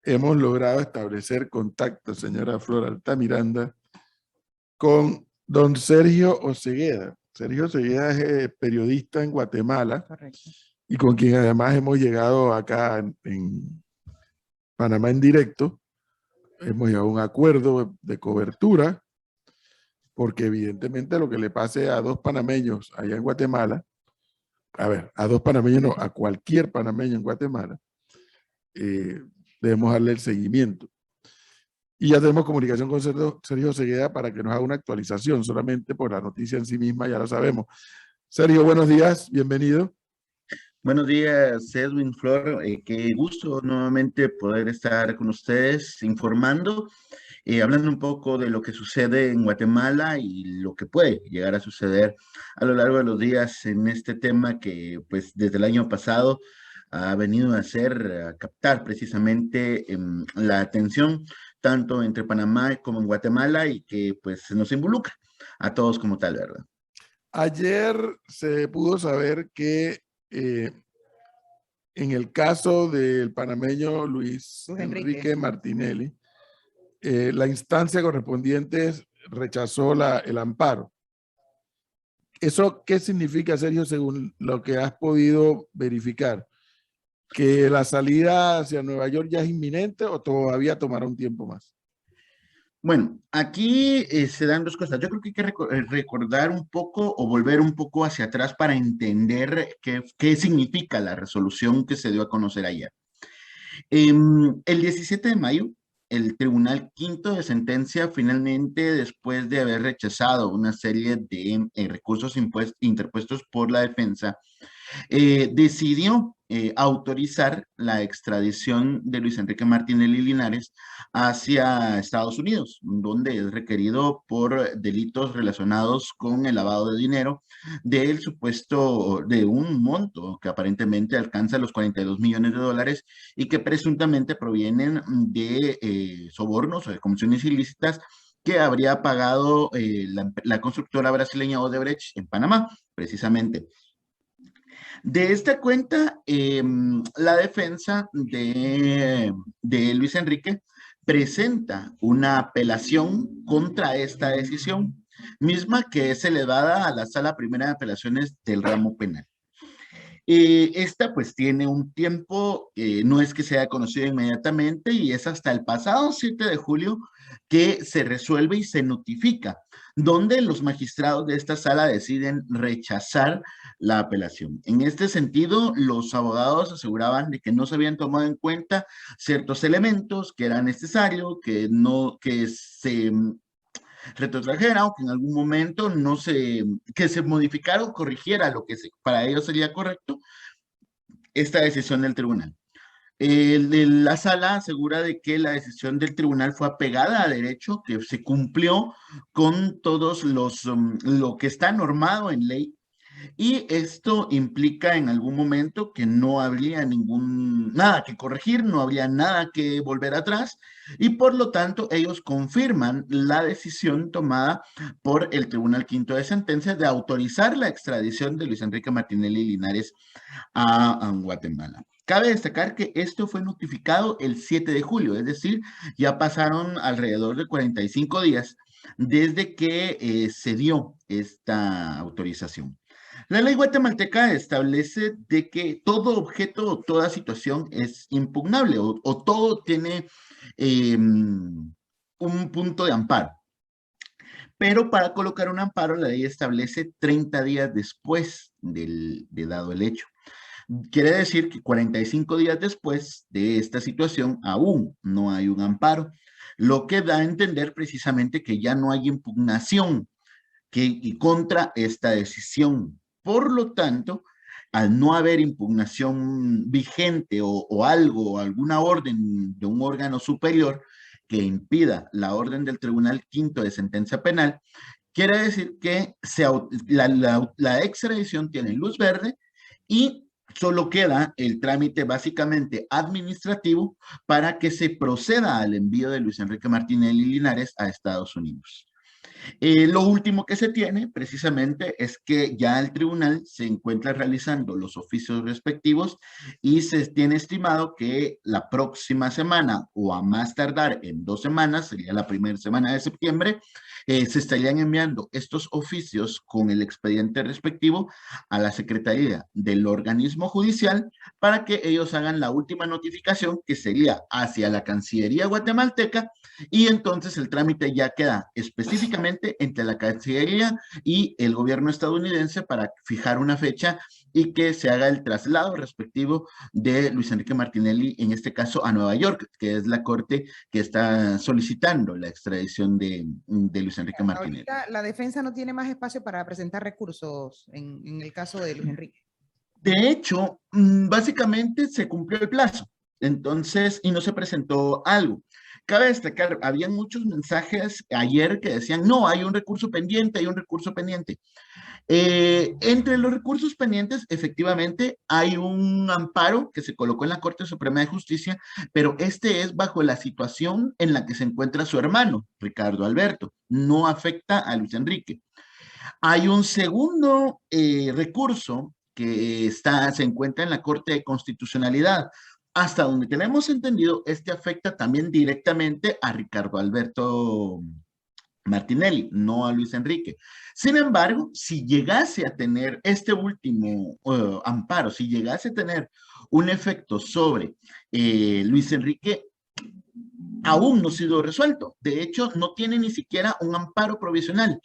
hemos logrado establecer contacto, señora Flor Altamiranda, con don Sergio Osegueda. Sergio Osegueda es periodista en Guatemala. Correcto. Y con quien además hemos llegado acá en Panamá en directo. Hemos llegado a un acuerdo de cobertura, porque evidentemente lo que le pase a dos panameños allá en Guatemala, a ver, a dos panameños no, a cualquier panameño en Guatemala, debemos darle el seguimiento. Y ya tenemos comunicación con Sergio Cegueda para que nos haga una actualización, solamente por la noticia en sí misma, ya lo sabemos. Sergio, buenos días, bienvenido. Buenos días, Edwin, Flor. Qué gusto nuevamente poder estar con ustedes informando, hablando un poco de lo que sucede en Guatemala y lo que puede llegar a suceder a lo largo de los días en este tema que, pues, desde el año pasado ha venido a captar precisamente la atención tanto entre Panamá como en Guatemala y que, pues, se nos involucra a todos como tal, ¿verdad? Ayer se pudo saber que en el caso del panameño Luis Enrique Martinelli, la instancia correspondiente rechazó el amparo. ¿Eso qué significa, Sergio, según lo que has podido verificar? ¿Que la salida hacia Nueva York ya es inminente o todavía tomará un tiempo más? Bueno, aquí se dan dos cosas. Yo creo que hay que recordar un poco o volver un poco hacia atrás para entender qué significa la resolución que se dio a conocer ayer. El 17 de mayo, el Tribunal Quinto de Sentencia, finalmente, después de haber rechazado una serie de recursos interpuestos por la defensa, decidió autorizar la extradición de Luis Enrique Martinelli Linares hacia Estados Unidos, donde es requerido por delitos relacionados con el lavado de dinero del supuesto de un monto que aparentemente alcanza los 42 millones de dólares y que presuntamente provienen de sobornos o de comisiones ilícitas que habría pagado la constructora brasileña Odebrecht en Panamá, precisamente. De esta cuenta, la defensa de Luis Enrique presenta una apelación contra esta decisión, misma que es elevada a la Sala Primera de Apelaciones del ramo penal. Esta pues tiene un tiempo, no es que sea conocido inmediatamente y es hasta el pasado 7 de julio que se resuelve y se notifica, donde los magistrados de esta sala deciden rechazar la apelación. En este sentido, los abogados aseguraban de que no se habían tomado en cuenta ciertos elementos que eran necesarios, que se retrotrajera o que en algún momento que se modificara o corrigiera lo que para ellos sería correcto esta decisión del tribunal. La sala asegura de que la decisión del tribunal fue apegada a derecho, que se cumplió con todos lo que está normado en ley, y esto implica en algún momento que no habría nada que corregir, no habría nada que volver atrás, y por lo tanto ellos confirman la decisión tomada por el Tribunal Quinto de Sentencia de autorizar la extradición de Luis Enrique Martinelli Linares a Guatemala. Cabe destacar que esto fue notificado el 7 de julio, es decir, ya pasaron alrededor de 45 días desde que se dio esta autorización. La ley guatemalteca establece de que todo objeto o toda situación es impugnable o todo tiene un punto de amparo. Pero para colocar un amparo, la ley establece 30 días después de dado el hecho. Quiere decir que 45 días después de esta situación aún no hay un amparo, lo que da a entender precisamente que ya no hay impugnación contra esta decisión. Por lo tanto, al no haber impugnación vigente o algo, alguna orden de un órgano superior que impida la orden del Tribunal Quinto de Sentencia Penal, quiere decir que la extradición tiene luz verde y solo queda el trámite básicamente administrativo para que se proceda al envío de Luis Enrique Martinelli Linares a Estados Unidos. Lo último que se tiene precisamente es que ya el tribunal se encuentra realizando los oficios respectivos y se tiene estimado que la próxima semana o a más tardar en 2 semanas, sería la primera semana de septiembre, se estarían enviando estos oficios con el expediente respectivo a la Secretaría del organismo judicial para que ellos hagan la última notificación, que sería hacia la Cancillería guatemalteca, y entonces el trámite ya queda específicamente entre la Cancillería y el gobierno estadounidense para fijar una fecha y que se haga el traslado respectivo de Luis Enrique Martinelli, en este caso a Nueva York, que es la corte que está solicitando la extradición de Luis Enrique Martinelli. Ahorita la defensa no tiene más espacio para presentar recursos en el caso de Luis Enrique. De hecho, básicamente se cumplió el plazo, entonces, y no se presentó algo. Cabe destacar, habían muchos mensajes ayer que decían, no, hay un recurso pendiente, hay un recurso pendiente. Entre los recursos pendientes, efectivamente, hay un amparo que se colocó en la Corte Suprema de Justicia, pero este es bajo la situación en la que se encuentra su hermano, Ricardo Alberto. No afecta a Luis Enrique. Hay un segundo recurso que se encuentra en la Corte de Constitucionalidad. Hasta donde tenemos entendido, este afecta también directamente a Ricardo Alberto Martinelli, no a Luis Enrique. Sin embargo, si llegase a tener este último amparo, si llegase a tener un efecto sobre Luis Enrique, aún no ha sido resuelto. De hecho, no tiene ni siquiera un amparo provisional.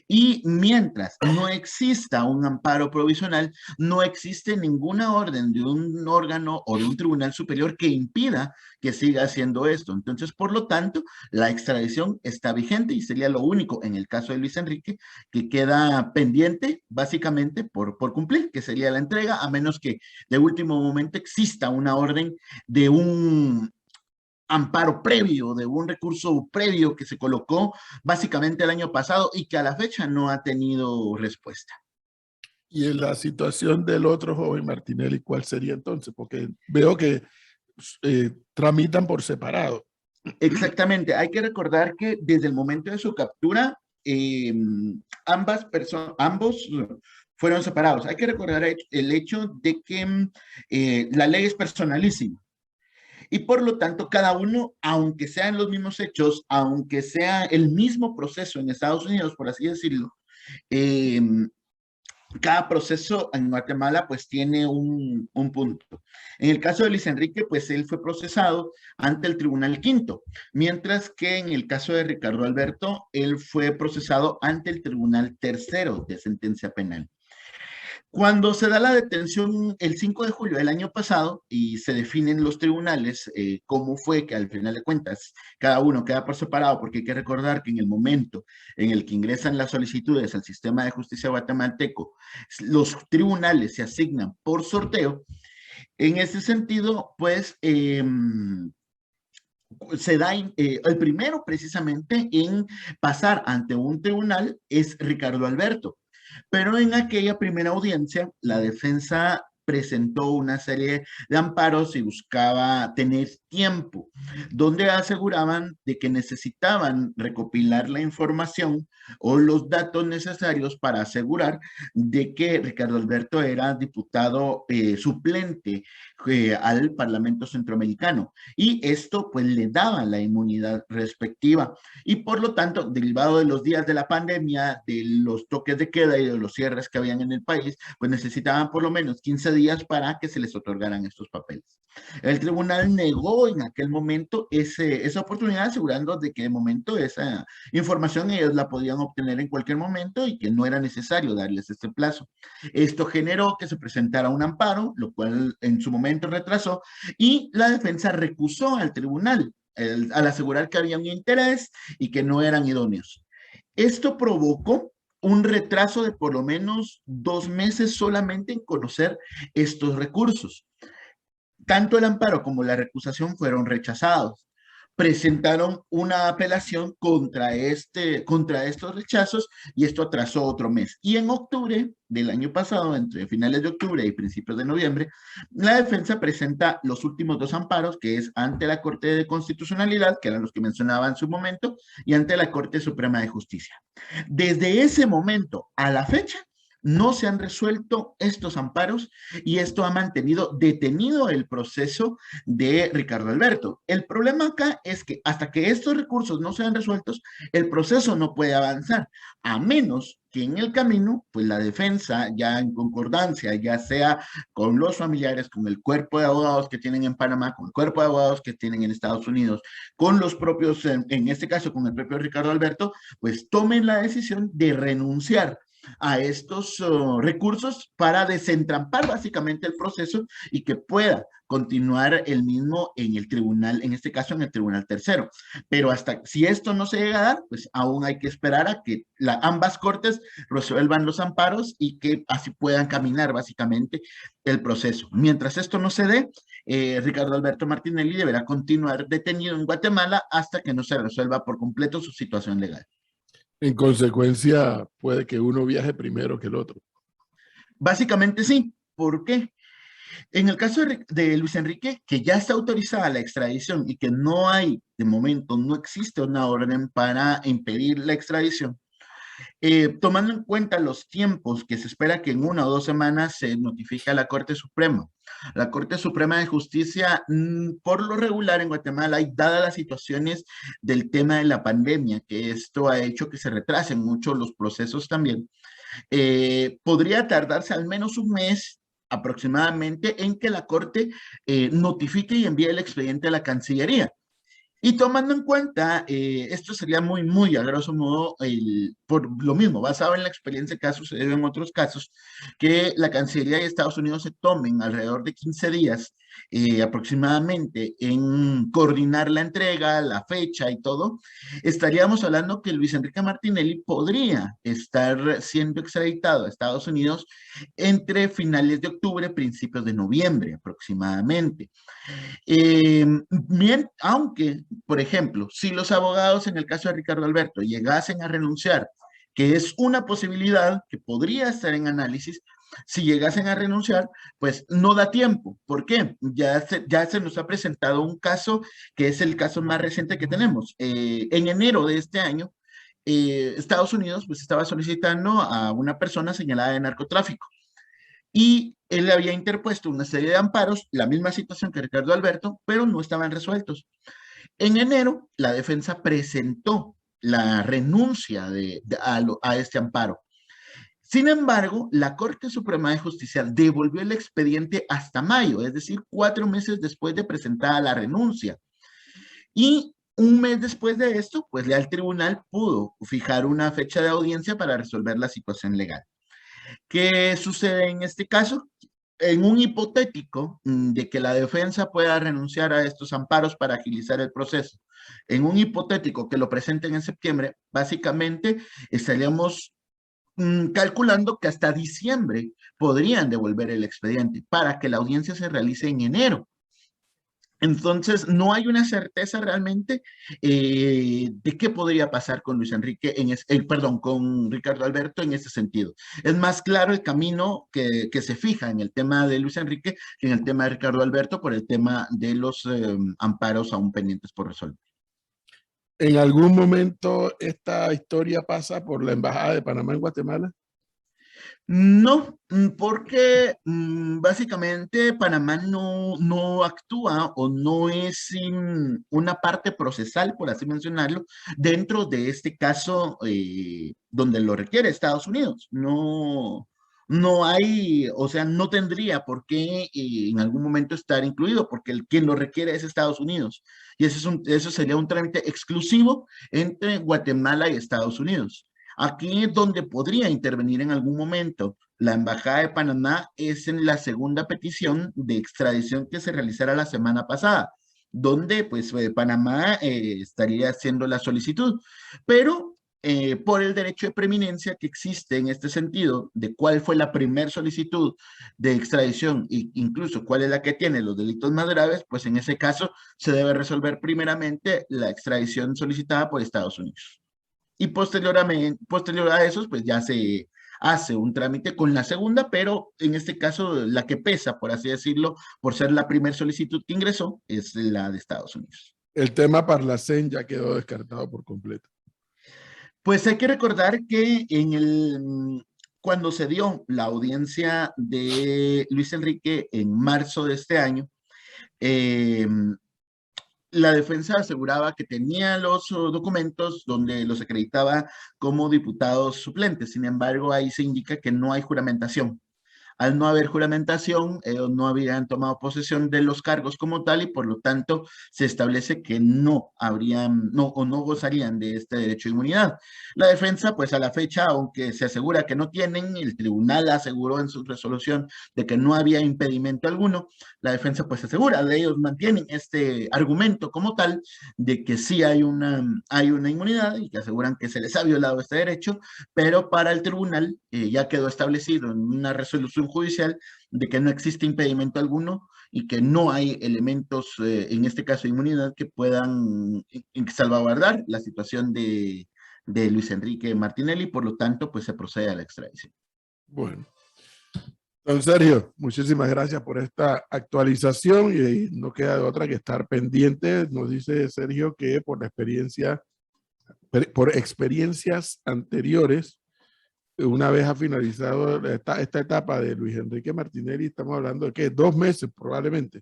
Y mientras no exista un amparo provisional, no existe ninguna orden de un órgano o de un tribunal superior que impida que siga haciendo esto. Entonces, por lo tanto, la extradición está vigente y sería lo único en el caso de Luis Enrique que queda pendiente básicamente por cumplir, que sería la entrega, a menos que de último momento exista una orden de un amparo previo, de un recurso previo que se colocó básicamente el año pasado y que a la fecha no ha tenido respuesta. Y en la situación del otro joven Martinelli, ¿cuál sería entonces? Porque veo que tramitan por separado. Exactamente, hay que recordar que desde el momento de su captura, ambos fueron separados. Hay que recordar el hecho de que la ley es personalísima. Y por lo tanto, cada uno, aunque sean los mismos hechos, aunque sea el mismo proceso en Estados Unidos, por así decirlo, eh, cada proceso en Guatemala pues tiene un punto. En el caso de Luis Enrique, pues él fue procesado ante el Tribunal Quinto, mientras que en el caso de Ricardo Alberto, él fue procesado ante el Tribunal Tercero de Sentencia Penal. Cuando se da la detención el 5 de julio del año pasado y se definen los tribunales, cómo fue que al final de cuentas cada uno queda por separado, porque hay que recordar que en el momento en el que ingresan las solicitudes al sistema de justicia guatemalteco, los tribunales se asignan por sorteo. En ese sentido, pues se da el primero precisamente en pasar ante un tribunal es Ricardo Alberto. Pero en aquella primera audiencia, la defensa presentó una serie de amparos y buscaba tener tiempo, donde aseguraban de que necesitaban recopilar la información o los datos necesarios para asegurar de que Ricardo Alberto era diputado suplente al Parlamento Centroamericano. Y esto pues le daba la inmunidad respectiva. Y por lo tanto, derivado de los días de la pandemia, de los toques de queda y de los cierres que habían en el país, pues necesitaban por lo menos 15 días para que se les otorgaran estos papeles. El tribunal negó en aquel momento esa oportunidad, asegurando de que de momento esa información ellos la podían obtener en cualquier momento y que no era necesario darles este plazo. Esto generó que se presentara un amparo, lo cual en su momento retrasó, y la defensa recusó al tribunal al asegurar que había un interés y que no eran idóneos. Esto provocó un retraso de por lo menos 2 meses solamente en conocer estos recursos. Tanto el amparo como la recusación fueron rechazados. presentaron una apelación contra estos rechazos y esto atrasó otro mes. Y en octubre del año pasado, entre finales de octubre y principios de noviembre, la defensa presenta los últimos dos amparos, que es ante la Corte de Constitucionalidad, que eran los que mencionaba en su momento, y ante la Corte Suprema de Justicia. Desde ese momento a la fecha, no se han resuelto estos amparos y esto ha mantenido detenido el proceso de Ricardo Alberto. El problema acá es que hasta que estos recursos no sean resueltos, el proceso no puede avanzar, a menos que en el camino, pues la defensa, ya en concordancia, ya sea con los familiares, con el cuerpo de abogados que tienen en Panamá, con el cuerpo de abogados que tienen en Estados Unidos, con los propios, en este caso con el propio Ricardo Alberto, pues tomen la decisión de renunciar a estos recursos para desentrampar básicamente el proceso y que pueda continuar el mismo en el tribunal, en este caso en el tribunal tercero. Pero hasta si esto no se llega a dar, pues aún hay que esperar a que ambas cortes resuelvan los amparos y que así puedan caminar básicamente el proceso. Mientras esto no se dé, Ricardo Alberto Martinelli deberá continuar detenido en Guatemala hasta que no se resuelva por completo su situación legal. En consecuencia, puede que uno viaje primero que el otro. Básicamente sí. ¿Por qué? En el caso de Luis Enrique, que ya está autorizada la extradición y que no hay, de momento, no existe una orden para impedir la extradición, tomando en cuenta los tiempos que se espera que en 1 o 2 semanas se notifique a la Corte Suprema. La Corte Suprema de Justicia, por lo regular en Guatemala, y dadas las situaciones del tema de la pandemia, que esto ha hecho que se retrasen mucho los procesos también, podría tardarse al menos un mes aproximadamente en que la Corte notifique y envíe el expediente a la Cancillería. Y tomando en cuenta, esto sería muy a grosso modo, por lo mismo, basado en la experiencia que ha sucedido en otros casos, que la Cancillería de Estados Unidos se tomen alrededor de 15 días aproximadamente en coordinar la entrega, la fecha y todo, estaríamos hablando que Luis Enrique Martinelli podría estar siendo extraditado a Estados Unidos entre finales de octubre, principios de noviembre aproximadamente. Aunque, por ejemplo, si los abogados en el caso de Ricardo Alberto llegasen a renunciar, que es una posibilidad que podría estar en análisis, si llegasen a renunciar, pues no da tiempo. ¿Por qué? Ya se nos ha presentado un caso que es el caso más reciente que tenemos. En enero de este año, Estados Unidos pues estaba solicitando a una persona señalada de narcotráfico. Y él había interpuesto una serie de amparos, la misma situación que Ricardo Alberto, pero no estaban resueltos. En enero, la defensa presentó la renuncia a este amparo. Sin embargo, la Corte Suprema de Justicia devolvió el expediente hasta mayo, es decir, 4 meses después de presentada la renuncia. Y un mes después de esto, pues ya el tribunal pudo fijar una fecha de audiencia para resolver la situación legal. ¿Qué sucede en este caso? En un hipotético de que la defensa pueda renunciar a estos amparos para agilizar el proceso, en un hipotético que lo presenten en septiembre, básicamente estaríamos calculando que hasta diciembre podrían devolver el expediente para que la audiencia se realice en enero. Entonces, no hay una certeza realmente de qué podría pasar con Luis Enrique, con Ricardo Alberto en este sentido. Es más claro el camino que se fija en el tema de Luis Enrique que en el tema de Ricardo Alberto por el tema de los amparos aún pendientes por resolver. ¿En algún momento esta historia pasa por la Embajada de Panamá en Guatemala? No, porque básicamente Panamá no actúa o no es una parte procesal, por así mencionarlo, dentro de este caso donde lo requiere Estados Unidos. No hay, o sea, no tendría por qué en algún momento estar incluido, porque quien lo requiere es Estados Unidos. Y eso sería un trámite exclusivo entre Guatemala y Estados Unidos. Aquí donde podría intervenir en algún momento la Embajada de Panamá es en la segunda petición de extradición que se realizara la semana pasada, donde pues Panamá estaría haciendo la solicitud. Pero por el derecho de preeminencia que existe en este sentido, de cuál fue la primer solicitud de extradición e incluso cuál es la que tiene los delitos más graves, pues en ese caso se debe resolver primeramente la extradición solicitada por Estados Unidos. Y posterior a eso, pues ya se hace un trámite con la segunda, pero en este caso la que pesa, por así decirlo, por ser la primera solicitud que ingresó, es la de Estados Unidos. El tema Parlacén ya quedó descartado por completo. Pues hay que recordar que cuando se dio la audiencia de Luis Enrique en marzo de este año, la defensa aseguraba que tenía los documentos donde los acreditaba como diputados suplentes. Sin embargo, ahí se indica que no hay juramentación. Al no haber juramentación, ellos no habían tomado posesión de los cargos como tal y por lo tanto se establece que no habrían, no, o no gozarían de este derecho de inmunidad. La defensa, pues a la fecha, aunque se asegura que no tienen, el tribunal aseguró en su resolución de que no había impedimento alguno, la defensa pues asegura, de ellos mantienen este argumento como tal de que sí hay una inmunidad y que aseguran que se les ha violado este derecho, pero para el tribunal ya quedó establecido en una resolución judicial de que no existe impedimento alguno y que no hay elementos, en este caso de inmunidad, que puedan salvaguardar la situación de Luis Enrique Martinelli, por lo tanto, pues se procede a la extradición. Bueno. Don Sergio, muchísimas gracias por esta actualización y no queda de otra que estar pendiente. Nos dice Sergio que por experiencias anteriores, una vez ha finalizado esta etapa de Luis Enrique Martinelli, estamos hablando de ¿qué? 2 meses probablemente.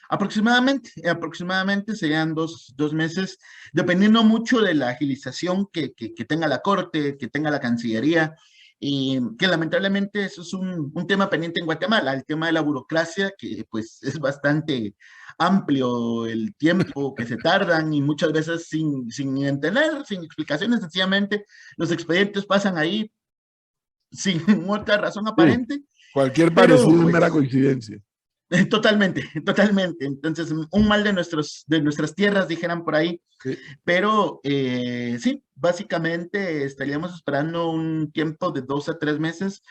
Aproximadamente serían dos meses, dependiendo mucho de la agilización que tenga la Corte, que tenga la Cancillería, y que lamentablemente eso es un tema pendiente en Guatemala, el tema de la burocracia, que pues es bastante amplio el tiempo que se tardan y muchas veces sin entender, sin explicaciones, sencillamente los expedientes pasan ahí sin otra razón aparente. Cualquier pero, parecido pues, es mera coincidencia. Totalmente. Entonces, un mal de nuestras tierras, dijeran por ahí. Sí. Pero sí, básicamente estaríamos esperando un tiempo de 2 a 3 meses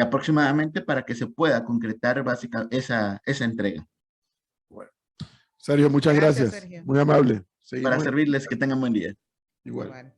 aproximadamente para que se pueda concretar esa entrega. Bueno. Sergio, muchas gracias. Sergio. Muy amable. Para servirles, que tengan buen día. Igual.